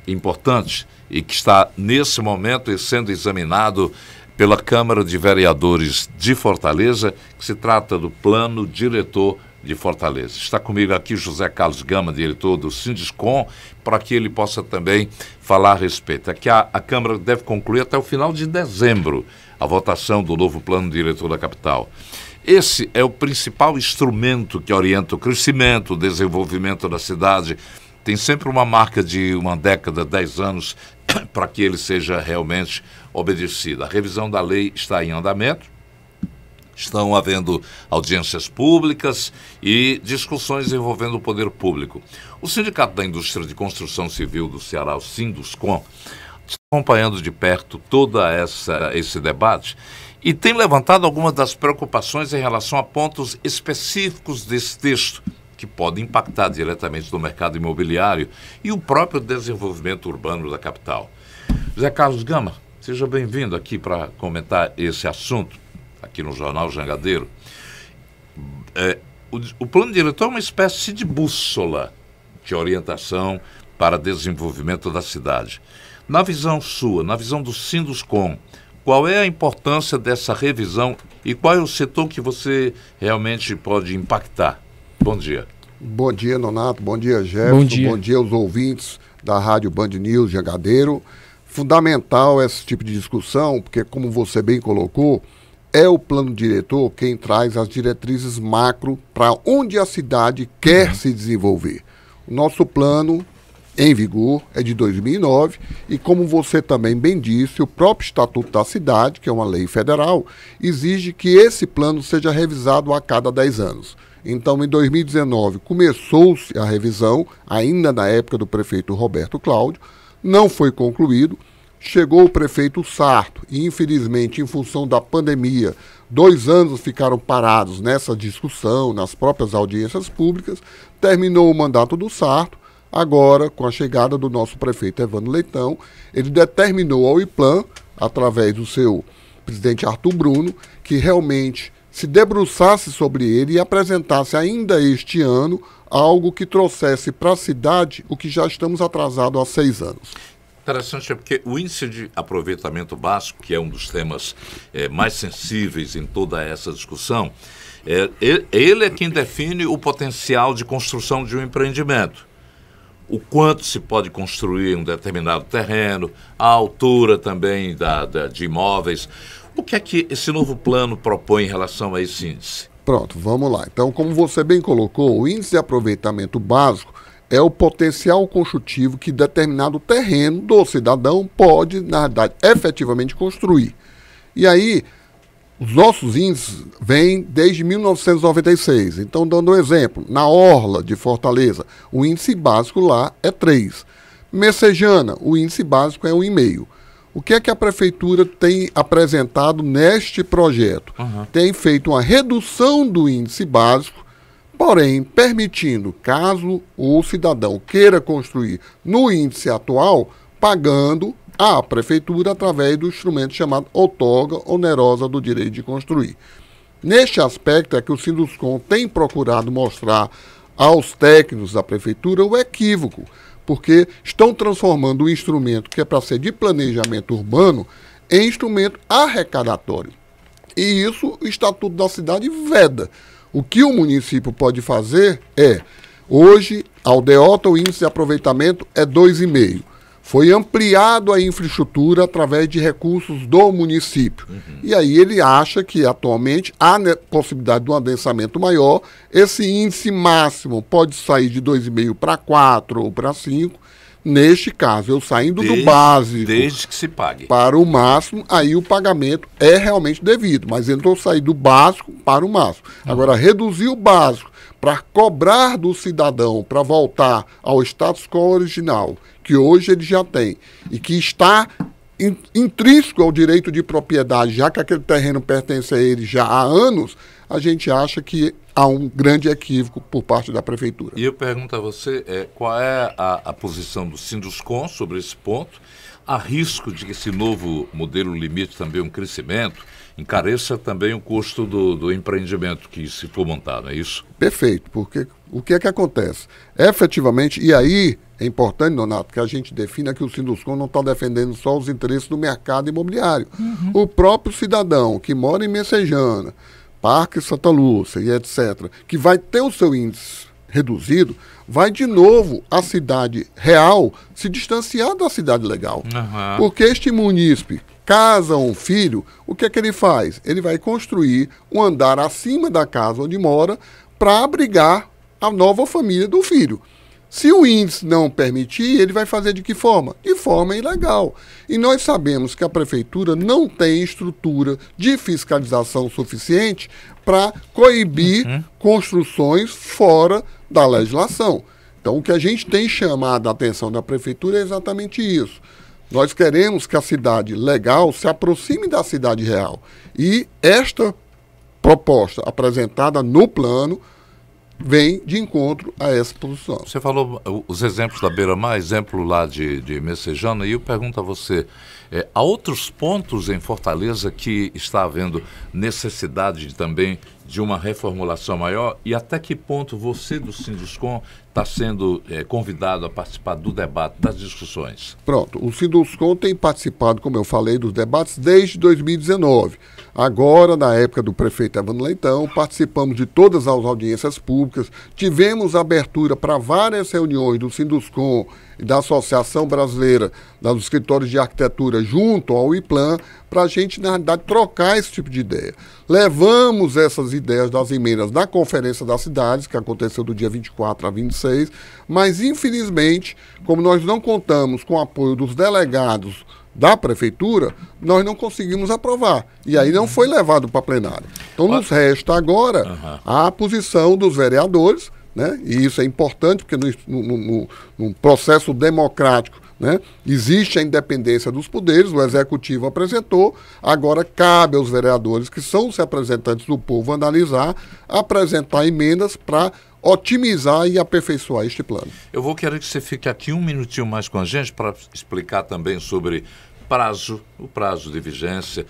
importante e que está nesse momento sendo examinado pela Câmara de Vereadores de Fortaleza, que se trata do Plano Diretor de Fortaleza. Está comigo aqui José Carlos Gama, diretor do Sinduscom, para que ele possa também falar a respeito. Aqui a Câmara deve concluir até o final de dezembro a votação do novo Plano Diretor da capital. Esse é o principal instrumento que orienta o crescimento, o desenvolvimento da cidade. Tem sempre uma marca de uma década, 10 anos, para que ele seja realmente obedecido. A revisão da lei está em andamento, estão havendo audiências públicas e discussões envolvendo o poder público. O Sindicato da Indústria de Construção Civil do Ceará, o Sinduscom, está acompanhando de perto todo esse debate e tem levantado algumas das preocupações em relação a pontos específicos desse texto, que podem impactar diretamente no mercado imobiliário e o próprio desenvolvimento urbano da capital. José Carlos Gama, seja bem-vindo aqui para comentar esse assunto, aqui no Jornal Jangadeiro. O plano diretor é uma espécie de bússola de orientação para desenvolvimento da cidade. Na visão sua, na visão do Sinduscom, qual é a importância dessa revisão e qual é o setor que você realmente pode impactar? Bom dia. Bom dia, Nonato. Bom dia, Jefferson. Bom dia aos ouvintes da Rádio Band News Jangadeiro. Fundamental esse tipo de discussão, porque, como você bem colocou, é o plano diretor quem traz as diretrizes macro para onde a cidade quer se desenvolver. O nosso plano, em vigor, é de 2009 e, como você também bem disse, o próprio Estatuto da Cidade, que é uma lei federal, exige que esse plano seja revisado a cada 10 anos. Então, em 2019, começou-se a revisão, ainda na época do prefeito Roberto Cláudio, não foi concluído, chegou o prefeito Sarto e, infelizmente, em função da pandemia, 2 anos ficaram parados nessa discussão, nas próprias audiências públicas, terminou o mandato do Sarto. Agora, com a chegada do nosso prefeito Evandro Leitão, ele determinou ao IPLAN, através do seu presidente Arthur Bruno, que realmente se debruçasse sobre ele e apresentasse ainda este ano algo que trouxesse para a cidade o que já estamos atrasados há 6 anos. Interessante, porque o índice de aproveitamento básico, que é um dos temas mais sensíveis em toda essa discussão, ele é quem define o potencial de construção de um empreendimento. O quanto se pode construir em um determinado terreno, a altura também de imóveis. O que é que esse novo plano propõe em relação a esse índice? Pronto, vamos lá. Então, como você bem colocou, o índice de aproveitamento básico é o potencial construtivo que determinado terreno do cidadão pode, na verdade, efetivamente construir. E aí, os nossos índices vêm desde 1996. Então, dando um exemplo, na Orla de Fortaleza, o índice básico lá é 3. Messejana, o índice básico é 1,5. O que é que a prefeitura tem apresentado neste projeto? Tem feito uma redução do índice básico, porém permitindo, caso o cidadão queira construir no índice atual, pagando à prefeitura através do instrumento chamado outorga onerosa do direito de construir. Neste aspecto é que o Sinduscom tem procurado mostrar aos técnicos da prefeitura o equívoco, porque estão transformando o instrumento que é para ser de planejamento urbano em instrumento arrecadatório. E isso o Estatuto da Cidade veda. O que o município pode fazer hoje, a aldeota, o índice de aproveitamento é 2,5. Foi ampliado a infraestrutura através de recursos do município. E aí ele acha que atualmente há possibilidade de um adensamento maior. Esse índice máximo pode sair de 2,5 para 4 ou para 5. Neste caso, eu saindo do básico desde que se pague para o máximo, aí o pagamento é realmente devido. Mas então eu sair do básico para o máximo. Agora, reduzir o básico para cobrar do cidadão para voltar ao status quo original, que hoje ele já tem, e que está intrínseco ao direito de propriedade, já que aquele terreno pertence a ele já há anos, a gente acha que há um grande equívoco por parte da Prefeitura. E eu pergunto a você, qual é a posição do Sinduscon sobre esse ponto? Há risco de que esse novo modelo limite também um crescimento, encareça também o custo do empreendimento que se for montado, é isso? Perfeito, porque o que é que acontece? Efetivamente, e aí é importante, Donato, que a gente defina que o Sinduscon não está defendendo só os interesses do mercado imobiliário. O próprio cidadão que mora em Messejana, Parque Santa Lúcia e etc., que vai ter o seu índice reduzido, vai de novo a cidade real se distanciar da cidade legal. Porque este munícipe casa um filho, o que é que ele faz? Ele vai construir um andar acima da casa onde mora para abrigar a nova família do filho. Se o índice não permitir, ele vai fazer de que forma? De forma ilegal. E nós sabemos que a Prefeitura não tem estrutura de fiscalização suficiente para coibir construções fora da legislação. Então, o que a gente tem chamado a atenção da Prefeitura é exatamente isso. Nós queremos que a cidade legal se aproxime da cidade real. E esta proposta apresentada no plano vem de encontro a essa posição. Você falou os exemplos da Beira-Mar, exemplo lá de Messejana, e eu pergunto a você, há outros pontos em Fortaleza que está havendo necessidade também de uma reformulação maior? E até que ponto você do Sinduscon está sendo convidado a participar do debate, das discussões? Pronto, o Sinduscon tem participado, como eu falei, dos debates desde 2019. Agora, na época do prefeito Evandro Leitão, participamos de todas as audiências públicas, tivemos abertura para várias reuniões do Sinduscon e da Associação Brasileira dos Escritórios de Arquitetura junto ao IPLAN, para a gente, na realidade, trocar esse tipo de ideia. Levamos essas ideias das emendas na Conferência das Cidades, que aconteceu do dia 24 a 26, mas, infelizmente, como nós não contamos com o apoio dos delegados da Prefeitura, nós não conseguimos aprovar. E aí não foi levado para plenário. Então, nos resta agora a posição dos vereadores, né? E isso é importante, porque no processo democrático, né, existe a independência dos poderes, o Executivo apresentou, agora cabe aos vereadores, que são os representantes do povo, analisar, apresentar emendas para otimizar e aperfeiçoar este plano. Eu vou querer que você fique aqui um minutinho mais com a gente para explicar também sobre o prazo de vigência,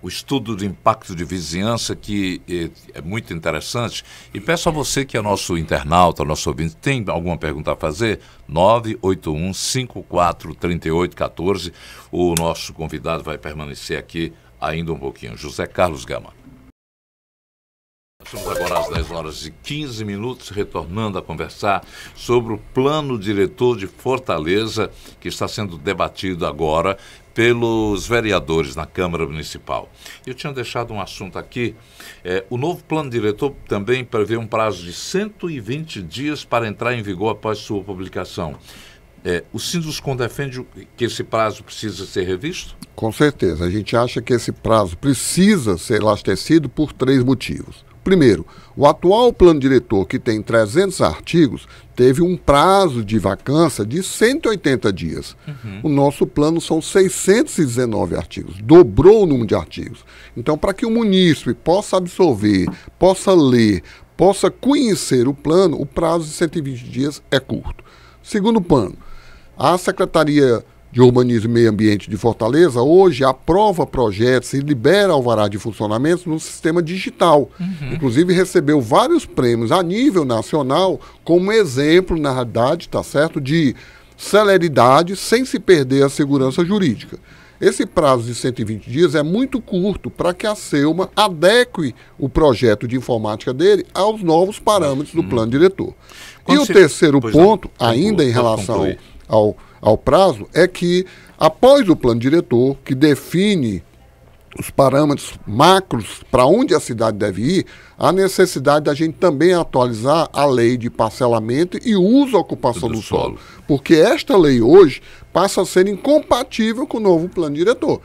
o estudo do impacto de vizinhança, que é muito interessante. E peço a você que é nosso internauta, nosso ouvinte, tem alguma pergunta a fazer? 981-543814. O nosso convidado vai permanecer aqui ainda um pouquinho. José Carlos Gama. Estamos agora às 10 horas e 15 minutos, retornando a conversar sobre o plano diretor de Fortaleza, que está sendo debatido agora pelos vereadores na Câmara Municipal. Eu tinha deixado um assunto aqui. O novo plano diretor também prevê um prazo de 120 dias para entrar em vigor após sua publicação. O Sinduscon defende que esse prazo precisa ser revisto? Com certeza. A gente acha que esse prazo precisa ser elastecido por 3 motivos. Primeiro, o atual plano diretor, que tem 300 artigos, teve um prazo de vacância de 180 dias. O nosso plano são 619 artigos, dobrou o número de artigos. Então, para que o munícipe possa absorver, possa ler, possa conhecer o plano, o prazo de 120 dias é curto. Segundo ponto, a Secretaria de Urbanismo e Meio Ambiente de Fortaleza hoje aprova projetos e libera alvará de funcionamento no sistema digital. Inclusive recebeu vários prêmios a nível nacional como exemplo, na realidade, tá certo, de celeridade sem se perder a segurança jurídica. Esse prazo de 120 dias é muito curto para que a SEUMA adeque o projeto de informática dele aos novos parâmetros do plano diretor. E o terceiro ponto, ainda em relação ao prazo, é que após o plano diretor, que define os parâmetros macros para onde a cidade deve ir, há necessidade da gente também atualizar a lei de parcelamento e uso e ocupação do solo. Porque esta lei hoje passa a ser incompatível com o novo plano diretor.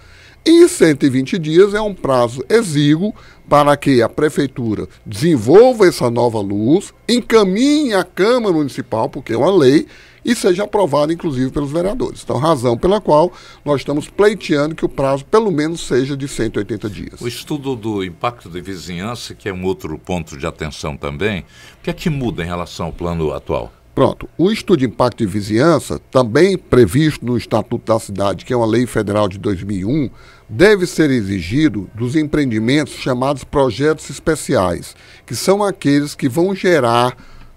E 120 dias é um prazo exíguo para que a Prefeitura desenvolva essa nova luz, encaminhe a Câmara Municipal, porque é uma lei, e seja aprovado, inclusive, pelos vereadores. Então, razão pela qual nós estamos pleiteando que o prazo, pelo menos, seja de 180 dias. O estudo do impacto de vizinhança, que é um outro ponto de atenção também, o que é que muda em relação ao plano atual? Pronto. O estudo de impacto de vizinhança, também previsto no Estatuto da Cidade, que é uma lei federal de 2001, deve ser exigido dos empreendimentos chamados projetos especiais, que são aqueles que vão gerar,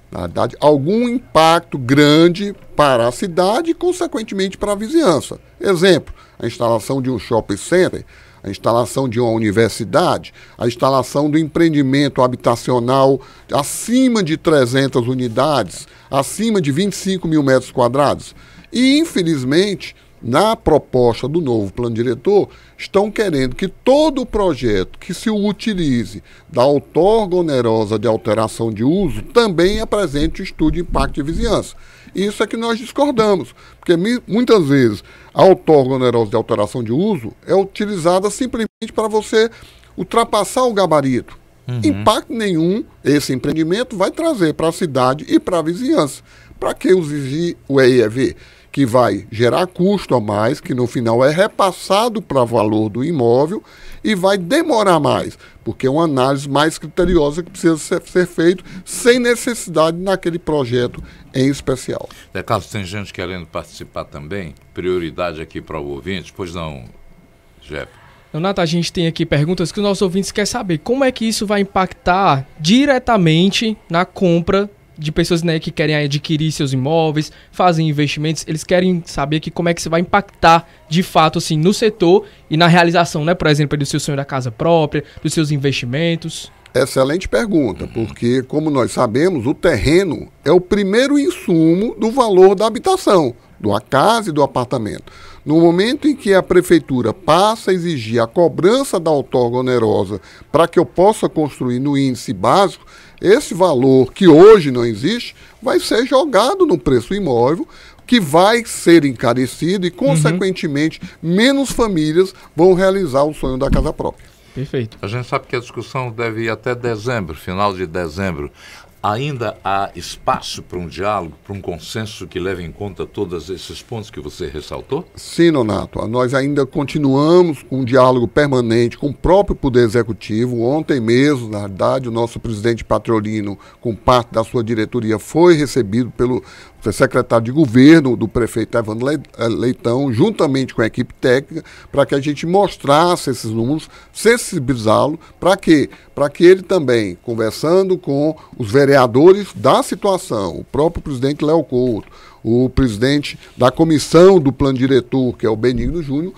na verdade, algum impacto grande para a cidade e, consequentemente, para a vizinhança. Exemplo, a instalação de um shopping center, a instalação de uma universidade, a instalação do empreendimento habitacional acima de 300 unidades, acima de 25 mil metros quadrados. E, infelizmente, na proposta do novo plano diretor, estão querendo que todo projeto que se utilize da outorga onerosa de alteração de uso também apresente o estudo de impacto de vizinhança. Isso é que nós discordamos, porque muitas vezes a outorga onerosa de alteração de uso é utilizada simplesmente para você ultrapassar o gabarito. Impacto nenhum esse empreendimento vai trazer para a cidade e para a vizinhança. Para que exigir o EIEV? Que vai gerar custo a mais, que no final é repassado para o valor do imóvel e vai demorar mais, porque é uma análise mais criteriosa que precisa ser feita sem necessidade naquele projeto em especial. Carlos, tem gente querendo participar também? Prioridade aqui para o ouvinte? Pois não, Jeff? Leonardo, a gente tem aqui perguntas que os nossos ouvintes querem saber. Como é que isso vai impactar diretamente na compra de pessoas, né, que querem adquirir seus imóveis, fazem investimentos? Eles querem saber aqui como é que isso vai impactar de fato assim, no setor e na realização, né, por exemplo, do seu sonho da casa própria, dos seus investimentos. Excelente pergunta, porque, como nós sabemos, o terreno é o primeiro insumo do valor da habitação, da casa e do apartamento. No momento em que a prefeitura passa a exigir a cobrança da outorga onerosa para que eu possa construir no índice básico, esse valor que hoje não existe vai ser jogado no preço do imóvel, que vai ser encarecido e, consequentemente, menos famílias vão realizar o sonho da casa própria. Perfeito. A gente sabe que a discussão deve ir até dezembro, final de dezembro. Ainda há espaço para um diálogo, para um consenso que leve em conta todos esses pontos que você ressaltou? Sim, Nonato. Nós ainda continuamos com um diálogo permanente com o próprio Poder Executivo. Ontem mesmo, na verdade, o nosso presidente Patriolino, com parte da sua diretoria, foi recebido pelo secretário de governo do prefeito Evandro Leitão, juntamente com a equipe técnica, para que a gente mostrasse esses números, sensibilizá-lo, para quê? Para que ele também, conversando com os vereadores da situação, o próprio presidente Léo Couto, o presidente da comissão do plano diretor, que é o Benigno Júnior,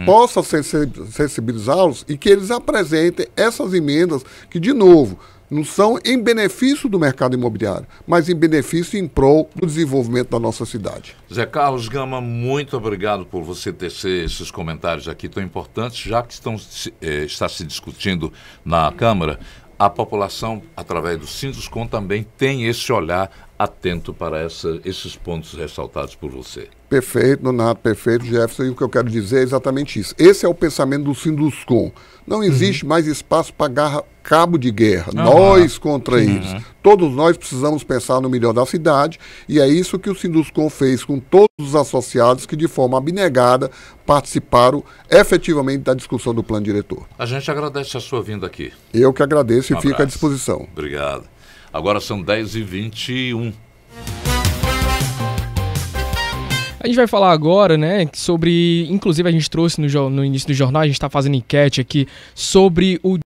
possa sensibilizá-los e que eles apresentem essas emendas que, de novo, não são em benefício do mercado imobiliário, mas em benefício e em prol do desenvolvimento da nossa cidade. Zé Carlos Gama, muito obrigado por você tecer esses comentários aqui tão importantes, já que está se discutindo na Câmara. A população, através do Sinduscom, também tem esse olhar atento para esses pontos ressaltados por você. Perfeito, Donato, perfeito, Jefferson. E o que eu quero dizer é exatamente isso. Esse é o pensamento do Sinduscom. Não existe mais espaço para cabo de guerra, nós contra eles. Todos nós precisamos pensar no melhor da cidade e é isso que o Sinduscom fez com todos os associados que, de forma abnegada, participaram efetivamente da discussão do plano diretor. A gente agradece a sua vinda aqui. Eu que agradeço e fico à disposição. Obrigado. Agora são 10h21. A gente vai falar agora, né, sobre, inclusive a gente trouxe no início do jornal, a gente está fazendo enquete aqui sobre o